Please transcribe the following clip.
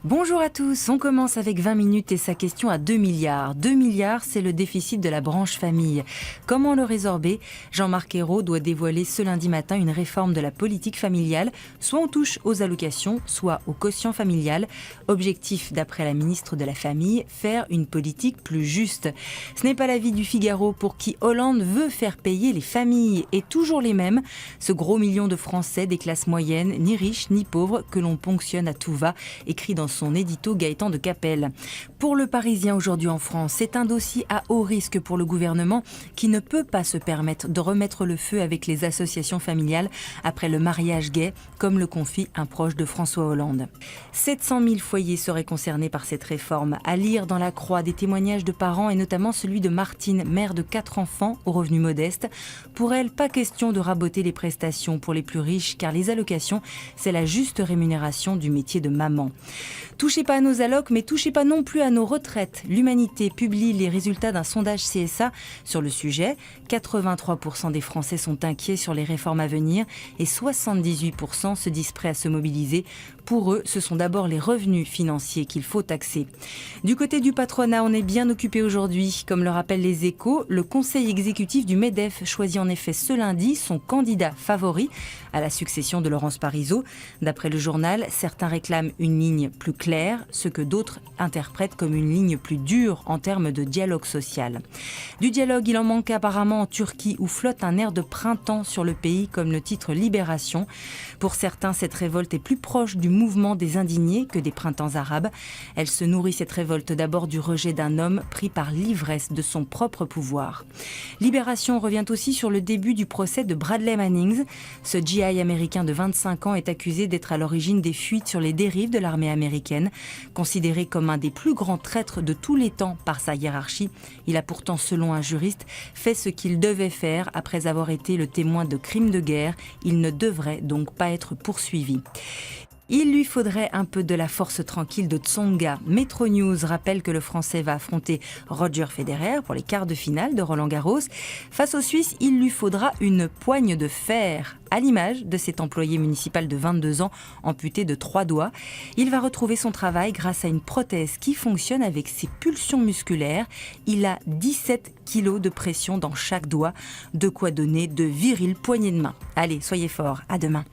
Bonjour à tous, on commence avec 20 minutes et sa question à 2 milliards. 2 milliards, c'est le déficit de la branche famille. Comment le résorber ? Jean-Marc Ayrault doit dévoiler ce lundi matin une réforme de la politique familiale. Soit on touche aux allocations, soit au quotient familial. Objectif, d'après la ministre de la Famille, faire une politique plus juste. Ce n'est pas l'avis du Figaro pour qui Hollande veut faire payer les familles. Et toujours les mêmes, ce gros million de Français des classes moyennes, ni riches ni pauvres, que l'on ponctionne à tout va, écrit dans son édito Gaëtan de Capelle. Pour le Parisien aujourd'hui en France, c'est un dossier à haut risque pour le gouvernement qui ne peut pas se permettre de remettre le feu avec les associations familiales après le mariage gay, comme le confie un proche de François Hollande. 700 000 foyers seraient concernés par cette réforme. À lire dans La Croix des témoignages de parents et notamment celui de Martine, mère de 4 enfants aux revenus modestes. Pour elle, pas question de raboter les prestations pour les plus riches car les allocations, c'est la juste rémunération du métier de maman. Touchez pas à nos allocs, mais touchez pas non plus à nos retraites. L'Humanité publie les résultats d'un sondage CSA sur le sujet. 83% des Français sont inquiets sur les réformes à venir et 78% se disent prêts à se mobiliser. Pour eux, ce sont d'abord les revenus financiers qu'il faut taxer. Du côté du patronat, on est bien occupé aujourd'hui. Comme le rappellent les Échos, le conseil exécutif du MEDEF choisit en effet ce lundi son candidat favori à la succession de Laurence Parisot. D'après le journal, certains réclament une ligne plus claire, ce que d'autres interprètent comme une ligne plus dure en termes de dialogue social. Du dialogue, il en manque apparemment en Turquie où flotte un air de printemps sur le pays, comme le titre Libération. Pour certains, cette révolte est plus proche du mouvement des indignés que des printemps arabes. Elle se nourrit, cette révolte, d'abord du rejet d'un homme pris par l'ivresse de son propre pouvoir. Libération revient aussi sur le début du procès de Bradley Manning. Ce GI américain de 25 ans est accusé d'être à l'origine des fuites sur les dérives de l'armée américaine. Considéré comme un des plus grands traîtres de tous les temps par sa hiérarchie, il a pourtant, selon un juriste, fait ce qu'il devait faire après avoir été le témoin de crimes de guerre. Il ne devrait donc pas être poursuivi. Il lui faudrait un peu de la force tranquille de Tsonga. Metro News rappelle que le Français va affronter Roger Federer pour les quarts de finale de Roland-Garros. Face aux Suisses, il lui faudra une poigne de fer, à l'image de cet employé municipal de 22 ans amputé de 3 doigts. Il va retrouver son travail grâce à une prothèse qui fonctionne avec ses pulsions musculaires. Il a 17 kilos de pression dans chaque doigt, de quoi donner de viriles poignées de main. Allez, soyez forts, à demain.